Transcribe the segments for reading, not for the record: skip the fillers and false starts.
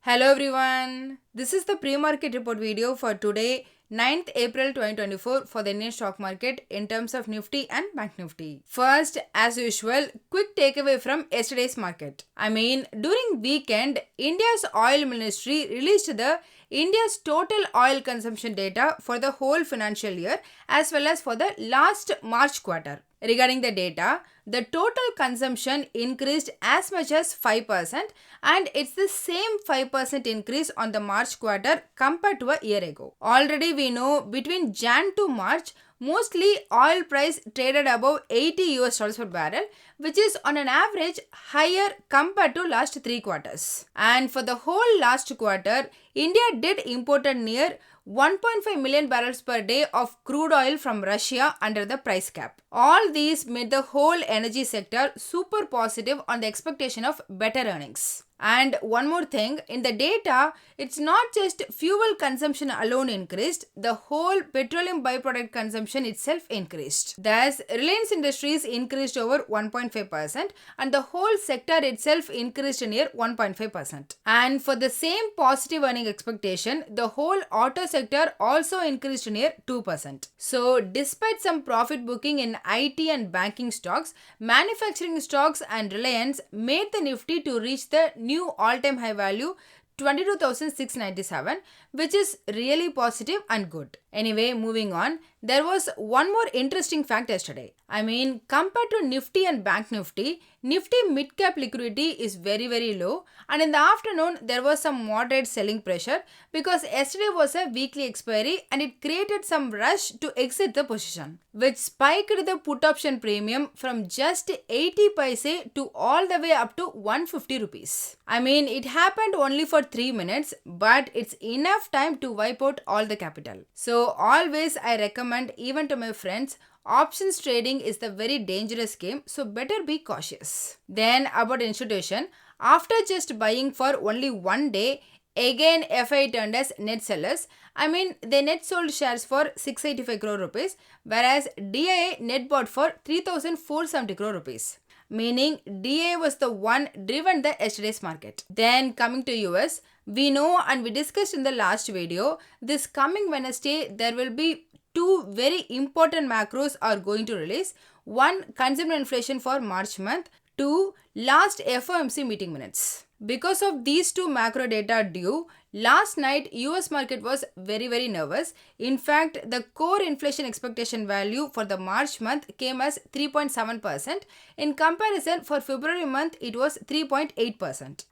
Hello everyone. This is the pre-market report video for today, 9th April 2024 for the Indian stock market in terms of Nifty and Bank Nifty. First, as usual, quick takeaway from yesterday's market. During weekend, India's oil ministry released the India's total oil consumption data for the whole financial year as well as for the last March quarter. Regarding the data, the total consumption increased as much as 5% and it's the same 5% increase on the March quarter compared to a year ago. Already we know between Jan to March, mostly oil price traded above $80 per barrel, which is on an average higher compared to last 3 quarters. And for the whole last quarter, India did imported near 1.5 million barrels per day of crude oil from Russia under the price cap. All these made the whole energy sector super positive on the expectation of better earnings. And one more thing, in the data, it's not just fuel consumption alone increased, the whole petroleum byproduct consumption itself increased. Thus, Reliance Industries increased over 1.5% and the whole sector itself increased near 1.5%. And for the same positive earning expectation, the whole auto sector also increased near 2%. So, despite some profit booking in IT and banking stocks, manufacturing stocks and Reliance made the Nifty to reach the new all-time high value 22,697, which is really positive and good. Anyway, moving on, there was one more interesting fact yesterday. Compared to Nifty and Bank Nifty, Nifty mid-cap liquidity is very low, and in the afternoon there was some moderate selling pressure because yesterday was a weekly expiry and it created some rush to exit the position, which spiked the put option premium from just 80 paise to all the way up to 150 rupees. It happened only for 3 minutes, but it's enough time to wipe out all the capital. So always I recommend even to my friends, options trading is the very dangerous game, so better be cautious. Then about institution, after just buying for only one day, again FI turned as net sellers. They net sold shares for 685 crore rupees, whereas DIA net bought for 3,470 crore rupees. Meaning DA was the one driven the yesterday's market. Then coming to US, we know and we discussed in the last video, this coming Wednesday there will be two very important macros are going to release. One, consumer inflation for March month. Two, last FOMC meeting minutes. Because of these two macro data due, last night US market was very nervous. In fact, the core inflation expectation value for the March month came as 3.7%. In comparison, for February month, it was 3.8%.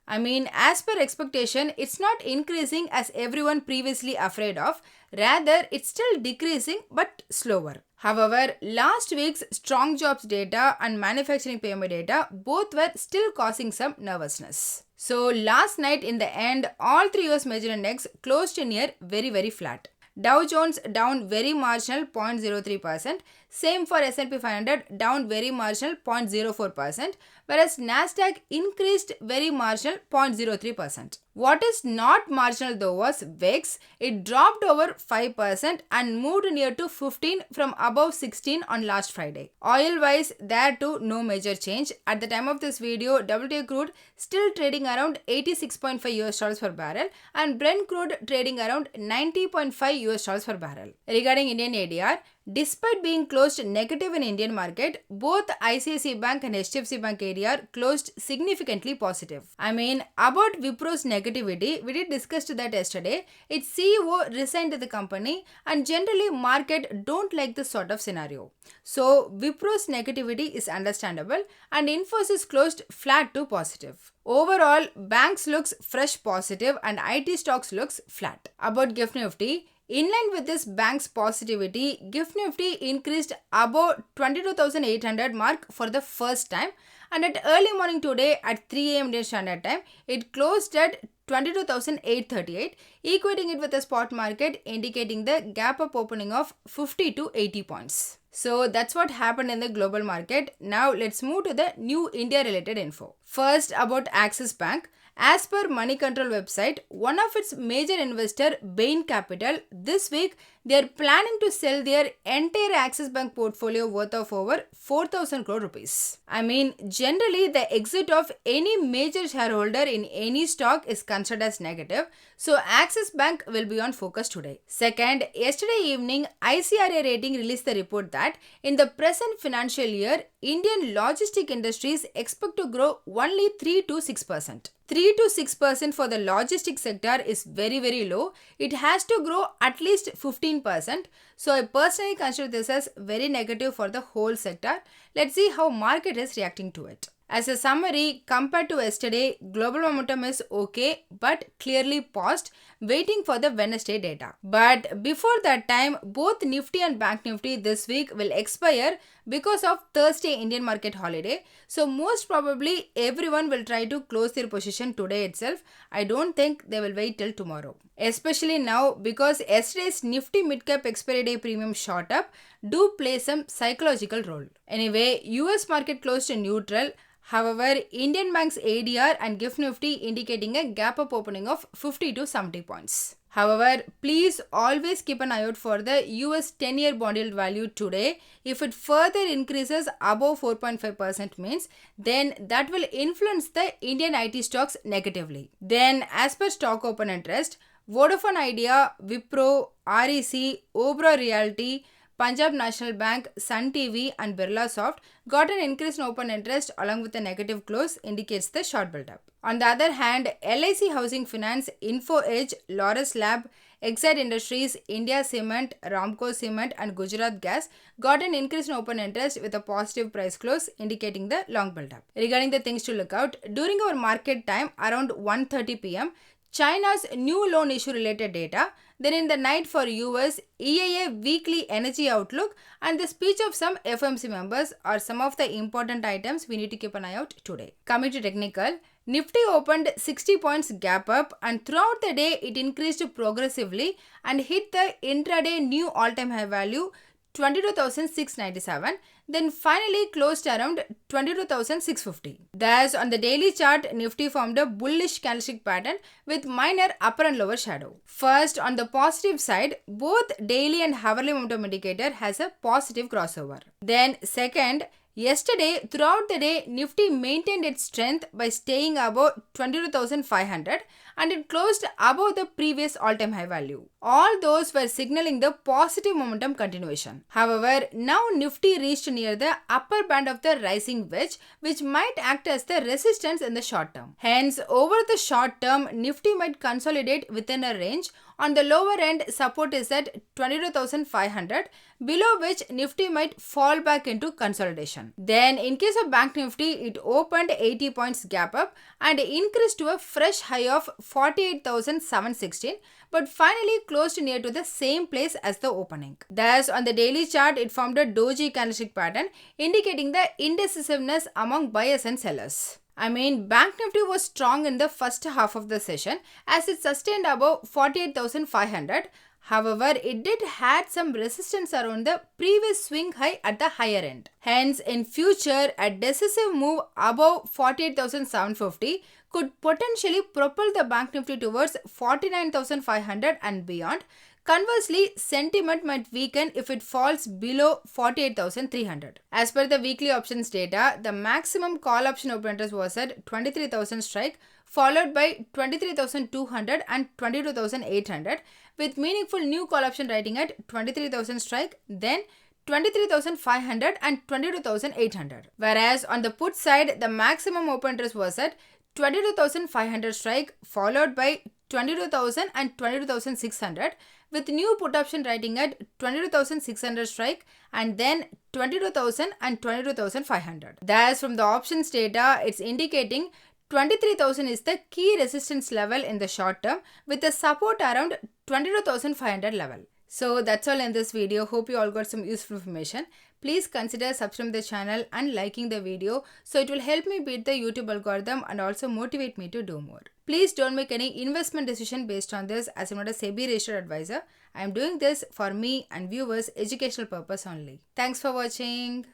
As per expectation, it's not increasing as everyone previously afraid of. Rather, it's still decreasing but slower. However, last week's strong jobs data and manufacturing PMI data both were still causing some nervousness. So last night in the end, all three US major index closed near very flat. Dow Jones down very marginal 0.03%, same for S&P 500 down very marginal 0.04%, whereas Nasdaq increased very marginal 0.03%. What is not marginal though was VIX. It dropped over 5% and moved near to 15 from above 16 on last Friday. Oil wise, there too no major change. At the time of this video, WTI crude still trading around $86.5 per barrel and Brent crude trading around $90.5 per barrel. Regarding Indian ADR, despite being closed negative in Indian market, both ICICI Bank and HDFC Bank ADR closed significantly positive. About Wipro's negativity, we did discuss that yesterday. Its CEO resigned the company and generally market don't like this sort of scenario. So Wipro's negativity is understandable and Infosys closed flat to positive. Overall, banks looks fresh positive and IT stocks looks flat. About GIFT Nifty, in line with this bank's positivity, GIFT Nifty increased above 22,800 mark for the first time, and at early morning today at 3 am Indian Standard Time, it closed at 22,838, equating it with the spot market indicating the gap up opening of 50 to 80 points. So that's what happened in the global market. Now let's move to the new India related info. First about Axis Bank. As per Money Control website, one of its major investor, Bain Capital, this week they are planning to sell their entire Axis Bank portfolio worth of over 4,000 crore rupees. I mean, generally the exit of any major shareholder in any stock is considered as negative, so Axis Bank will be on focus today. Second, yesterday evening, ICRA rating released the report that in the present financial year, Indian logistic industries expect to grow only 3 to 6%. 3 to 6% for the logistics sector is very low. It has to grow at least 15%. So I personally consider this as very negative for the whole sector. Let's see how market is reacting to it. As a summary, compared to yesterday, global momentum is okay but clearly paused, waiting for the Wednesday data. But before that time, both Nifty and Bank Nifty this week will expire because of Thursday Indian market holiday. So most probably everyone will try to close their position today itself. I don't think they will wait till tomorrow. Especially now because yesterday's Nifty mid-cap expiry day premium shot up do play some psychological role. Anyway, US market closed to neutral. However, Indian Bank's ADR and GIFT Nifty indicating a gap up opening of 50 to 70 points. However, please always keep an eye out for the US 10-year bond yield value today. If it further increases above 4.5% means, then that will influence the Indian IT stocks negatively. Then as per stock open interest, Vodafone Idea, Wipro, REC, Oberoi Realty, Punjab National Bank, Sun TV and Birlasoft got an increase in open interest along with a negative close indicates the short build-up. On the other hand, LIC Housing Finance, Info Edge, Laurus Lab, Exide Industries, India Cement, Ramco Cement and Gujarat Gas got an increase in open interest with a positive price close indicating the long build-up. Regarding the things to look out, during our market time around 1:30 p.m., China's new loan issue related data, then in the night for US, EIA weekly energy outlook and the speech of some FOMC members are some of the important items we need to keep an eye out today. Coming to technical, Nifty opened 60 points gap up and throughout the day it increased progressively and hit the intraday new all-time high value 22,697, then finally closed around 22,650. Thus, on the daily chart, Nifty formed a bullish candlestick pattern with minor upper and lower shadow. First, on the positive side, both daily and hourly momentum indicator has a positive crossover. Then, second, yesterday, throughout the day, Nifty maintained its strength by staying above 22,500 and it closed above the previous all-time high value. All those were signaling the positive momentum continuation. However, now Nifty reached near the upper band of the rising wedge, which might act as the resistance in the short term. Hence, over the short term, Nifty might consolidate within a range. On the lower end, support is at 22,500, below which Nifty might fall back into consolidation. Then, in case of Bank Nifty, it opened 80 points gap up and increased to a fresh high of 48,716, but finally closed near to the same place as the opening. Thus, on the daily chart, it formed a doji candlestick pattern indicating the indecisiveness among buyers and sellers. I mean, Bank Nifty was strong in the first half of the session as it sustained above 48,500. However, it did had some resistance around the previous swing high at the higher end. Hence, in future, a decisive move above 48,750 could potentially propel the Bank Nifty towards 49,500 and beyond. Conversely, sentiment might weaken if it falls below 48,300. As per the weekly options data, the maximum call option open interest was at 23,000 strike, followed by 23,200 and 22,800, with meaningful new call option writing at 23,000 strike, then 23,500 and 22,800. Whereas on the put side, the maximum open interest was at 22,500 strike, followed by 22,000 and 22,600, with new put option writing at 22,600 strike and then 22,000 and 22,500. Thus, from the options data, it's indicating 23,000 is the key resistance level in the short term with a support around 22,500 level. So that's all in this video. Hope you all got some useful information. Please consider subscribing to the channel and liking the video so it will help me beat the YouTube algorithm and also motivate me to do more. Please don't make any investment decision based on this as I'm not a SEBI registered advisor. I am doing this for me and viewers educational purpose only. Thanks for watching.